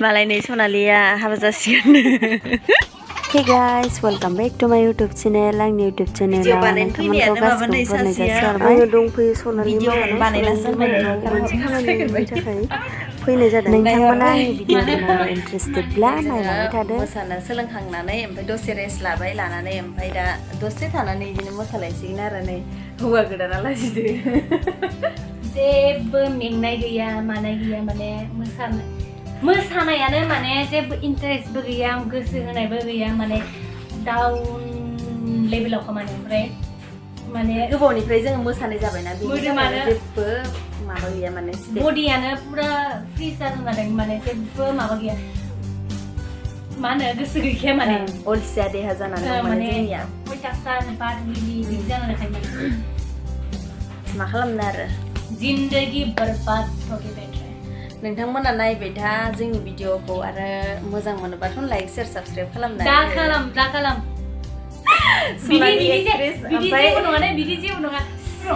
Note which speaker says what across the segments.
Speaker 1: मालायनि सनालिया हाबा जासिगोन। Hey guys, welcome back to my YouTube channel. आंनि YouTube channel आव नोंथांमोनखौ गासिखौबो बरायनाय जासिहरबाय। आङो दंफैयो सनालि मोनसे खामानिनि थाखाय फैनाय जादों। नोंथांमोना आंनि भिडिअखौ नायनो इन्टारेस्टेडब्ला नायलांबाय थादो। मोसानो सोलोंखांनानै ओमफ्राय दसे रेस्ट लानानै ओमफ्राय दा दसे थानानै बिदिनो मोसालायसिगोन आरो नै हौवा गोदाना लाजिदो।
Speaker 2: जेबो मेंनाय गैया मानाय गैया माने मोसानायानो माने जेबो इन्टारेस्टबो गैया गोसो होनायबो गैया माने डाउन लेभेलाव खामानि ओमफ्राय माने
Speaker 1: गोबावनिफ्राय जोङो मोसानाय जाबायना बेनि जेबो माबा गैया माने
Speaker 2: बडियानो पुरा फ्रि जादों माने जेबो माबा गैया मा होनो गोसो गैखाया माने
Speaker 1: अलसिया देहा जानानै दं माने जोंनिया
Speaker 2: फैसा बिदि जानानै थायो
Speaker 1: मा खालामनो आरो
Speaker 2: जिन्दगी बर्बाद होके बैठे
Speaker 1: नोंथांमोना नायबाय था जोंनि भिडिअखौ आरो मोजां मोनोबाथ' लाइक शेयार साबस्क्राइब खालामना
Speaker 2: दा खालाम बिदि जेबो नङा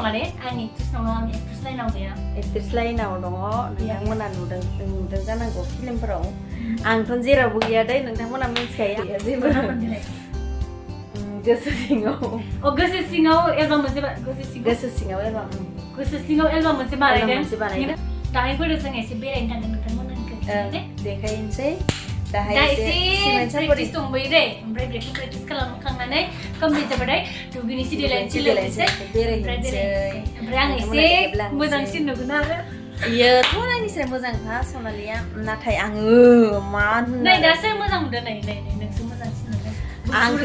Speaker 2: माने आं एक्ट्रेस नङा आं एक्ट्रेस लाइनाव गैया
Speaker 1: एक्ट्रेस लाइनाव दङ नोंथांमोना नुदों जानांगौ फिल्मफोराव आंथ' जेरावबो गैया दै नोंथांमोना मिथिखायो जेबो गोसो सिङाव एलबाम मोनसे गोसो सिङाव एलबाम मोनसे बानायदों दाहायफोर जों एसे बेरायनो थांगोन नोंथांमोनखौ देखायनोसै
Speaker 2: दाहाय एसे प्रेक्टिस दंबोयो दै ओमफ्राय बेखौ प्रेक्टिस खालामखांनानै कमप्लिट जाबाथाय दुगैनोसै देलायनोसै ओमफ्राय आं एसे मोजांसिन नुगोन आरो
Speaker 1: इयोथ' आंनिफ्राय मोजांखा सनालिया नाथाय आङो मा
Speaker 2: नै दासो मोजां मोनदों नै नोंसो मोजांसिन नुदों
Speaker 1: आंथ'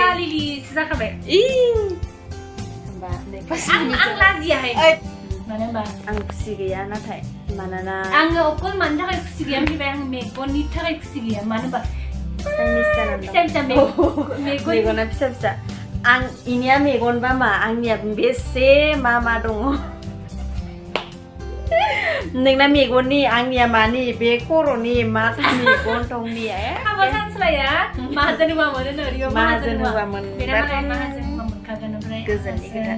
Speaker 2: कालिलिसो जाखाबाय
Speaker 1: होमबा
Speaker 2: आं लाजियाहाय मानो होनबा
Speaker 1: आं खुसि गैया नाथाय मानोना
Speaker 2: आङो अकल मानि थाखाय खुसि गैया ओमफ्राय आं मेगननि थाखाय खुसि गैया मानो होनबा
Speaker 1: मेगना फिसा आं इनिया मेगनबा मा आंनिया बेसे मा दङ नोंना मेगननि आंनिया मानि बे खर'नि मा मेगन दंनि
Speaker 2: हाबा सानस्लाया माहाजोन हौवा मोनो नोरियाव
Speaker 1: माहाजोन हौवा
Speaker 2: मोनखागोन ओमफ्राय
Speaker 1: गोजोननि खोथा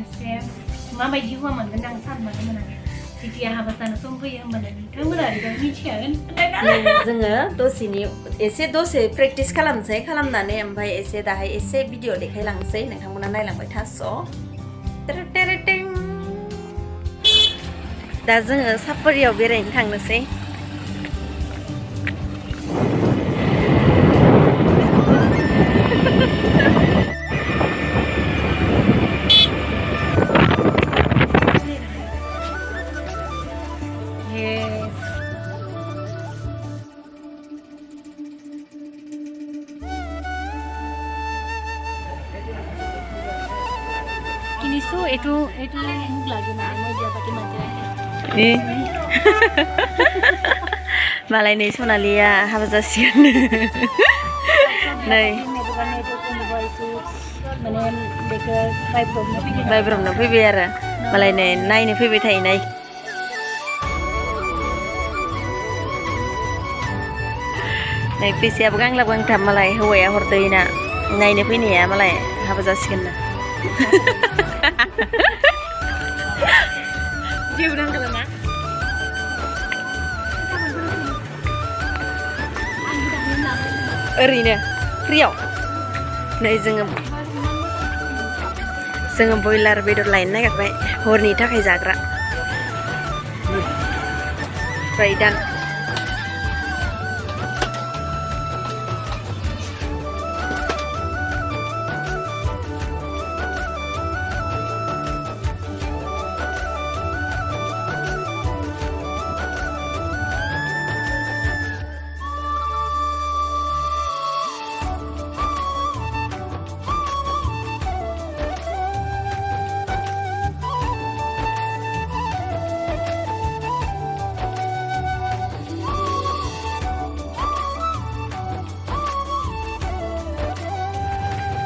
Speaker 2: माबायदि हौवा मोनगोन आं सानबानो मोनाखै जेथिया हाबा जानो सम फैयो होमबानो नोंथांमोना मिथिखागोन जोङो
Speaker 1: दसे प्रेक्टिस खालामनानै ओमफ्राय एसे दाहाय एसे भिडिअ देखायलांसै नोंथांमोना नायलांबाय थास' दा जोङो साफारियाव बेरायनो थांनोसै
Speaker 2: किनिसु एटु मुख लाग्यो भने मजापट्टि मान्छे
Speaker 1: मालायनि सनालिया हाबा जासिगोन नै बायब्रबनो फैबाय आरो मालाय नै नायनो फैबाय थायो नै फैसायाबो गांलाब गांथाम मालाय हौवाया हरदोंना नायनो फैनाया मालाय हाबा जासिगोन ना
Speaker 2: जेबो नांगोन ना
Speaker 1: ओरैनो फ्रियाव नै जोङो बयलार बेदर लायनो नागिरबाय हरनि थाखाय जाग्रा फ्राय दान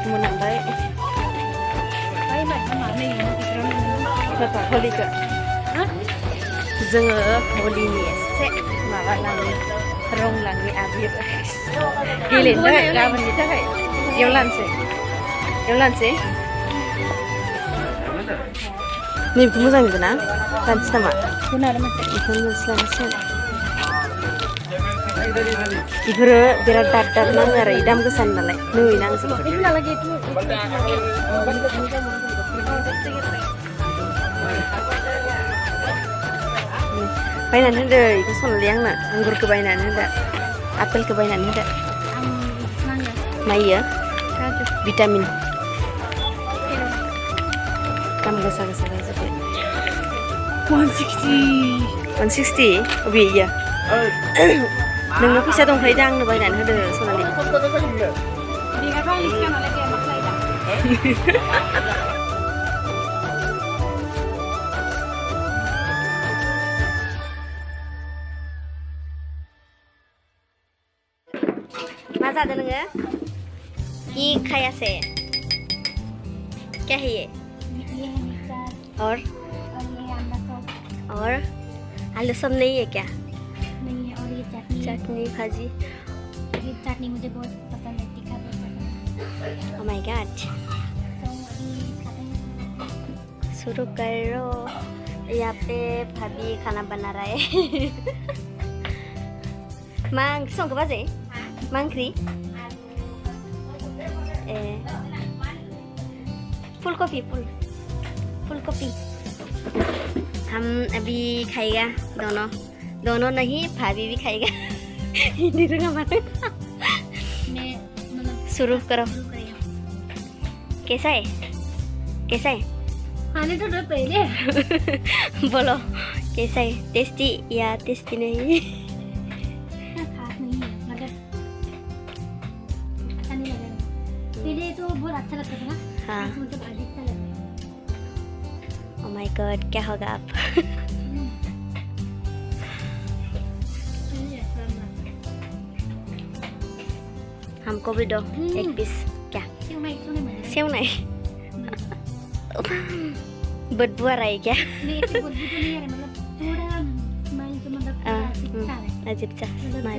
Speaker 1: मोनांबाय हलिखौ जोङो हलिनि एसे माबा लाङो रं लाङो आबिर गेलेनो थाखाय गाबोननि थाखाय बेयाव लानोसै नैबेखौ मोजां नुदों ना लानोसै नामा बेखौ मोनसे लानोसै बेफोरो बिराद दाद नाङो आरो दाम गोसानि नालाय नै नांजोबो बायनानै होदो बेखौ सनालि आंनो आंगुरखौ बायनानै होदो आपेलखौ बायनानै होदो माइयो भिटामिन दाम गोसा जाजोब्बाय 160 अबे इयो नोंनो फैसा दंखायो दा आंनो बायनानै होदो सनालि मा जादों नोङो ये खाया से क्या है ये और आलू सब नहीं है क्या
Speaker 2: नहीं है और ये
Speaker 1: चटनी भाजी
Speaker 2: ये चटनी मुझे बहुत पसंद है तीखा बहुत पसंद है
Speaker 1: ओह माय गॉड
Speaker 2: तो अभी खाते हैं
Speaker 1: शुरू करो यहाँ पे भाभी खाना बना रहा है मा ओंख्रि संखो बाजै मा ओंख्रि फुल कॉफी हम अभी खाएगा दोनों नहीं भाभी भी खाएगा हिंदी तो हमारे
Speaker 2: मैं मतलब
Speaker 1: शुरू करो कैसा है
Speaker 2: खाने तो दो पहले
Speaker 1: बोलो कैसा है टेस्टी या टेस्टी नहीं
Speaker 2: खास नहीं है मतलब अच्छा नहीं लगा पहले तो बहुत अच्छा लगता था ना
Speaker 1: हाँ
Speaker 2: मतलब भाजी अच्छा लगता है
Speaker 1: ओह माय गॉड क्या होगा आप हमको भी दो एक पीस क्या सेव नहीं बदबू आ रहा है क्या
Speaker 2: नहीं ऐसे बदबू तो नहीं आ रहा मतलब थोड़ा स्मेल तो मतलब
Speaker 1: अजीब सा स्मेल
Speaker 2: ऐसे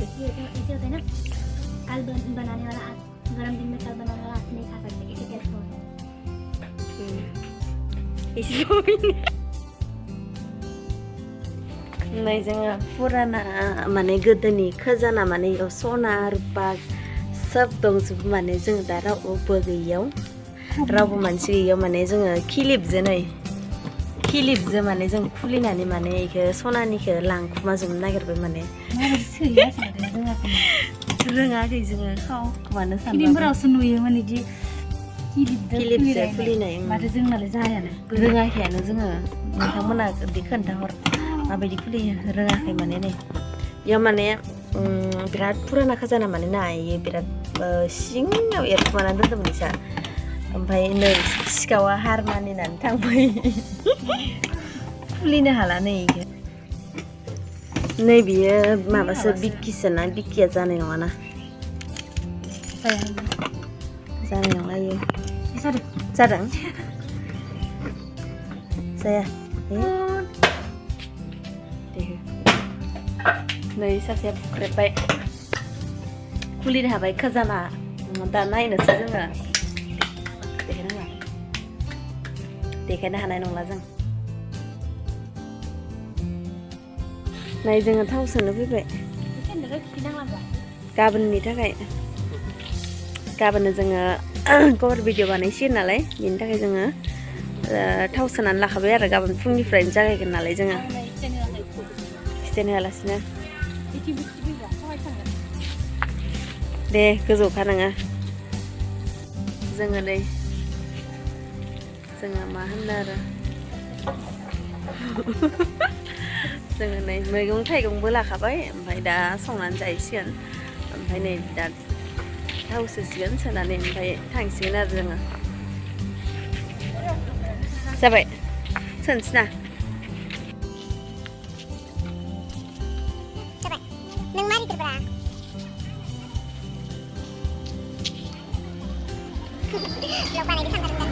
Speaker 2: होता है ना कल बनाने वाला आज गरम दिन में कल बनाने वाला आज नहीं खा सकते ऐसे कैसे होता है
Speaker 1: नै जोङो फुराना माने गोदोनि खजाना माने इयाव सना रुपा सब दंजोबो माने जों दा रावबो गैयियाव रावबो मानसि गैयियाव माने जोङो खिलिपजों माने जों खुलिनानै माने इखो सनानिखो लांखुमा जोबनो नागिरबाय माने रोङाखै जोङो खावखुमानो सानबाय
Speaker 2: फिल्मफोरावसो नुयोमोन इदि
Speaker 1: खिलिपजों खुलिनाय
Speaker 2: माथो जोंनालाय जायानो
Speaker 1: रोङाखैयानो जोङो नोंथांमोना बिदि खोन्थाहर माबायदि खुलियो रोङाखै माने नै बेयाव माने बिराद फुराना खजाना माने ना इयो बिराद सिङाव एरखुमानानै दोनदोंमोन इसा ओमफ्राय नै सिखावा हार मानिनानै थांबाय खुलिनो हाला नै इखो नै बियो माबासो बिक्किसो ना बिक्किया जानाय नङाना जानाय नङा इयो जादों जाया नै सासेया बुख्रेबबाय खुलिनो हाबाय खजाना दा नायनोसै जोङो देखायनो हानाय नंला जों नाय जोङो थाव सोनो फैबाय गाबोननि थाखाय गाबोननो जोङो कभार भिडिअ बानायसिगोन नालाय बेनि थाखाय जोङो थाव सोनानै लाखाबाय आरो गाबोन फुंनिफ्रायनो जागायगोन नालाय जोङो खिथेन होआलासिनो दे गोजौखा नोङो जोङो नै जोङो मा होनो आरो जोङो नै मैगं थाइगंबो लाखाबाय ओमफ्राय दा संनानै जाहैसिगोन ओमफ्राय नै दा थाव सोसिगोन सोनानै ओमफ्राय थांसिगोन आरो जोङो जाबाय सोनोसै ना
Speaker 3: nâng mari terbra lo pan ini sampai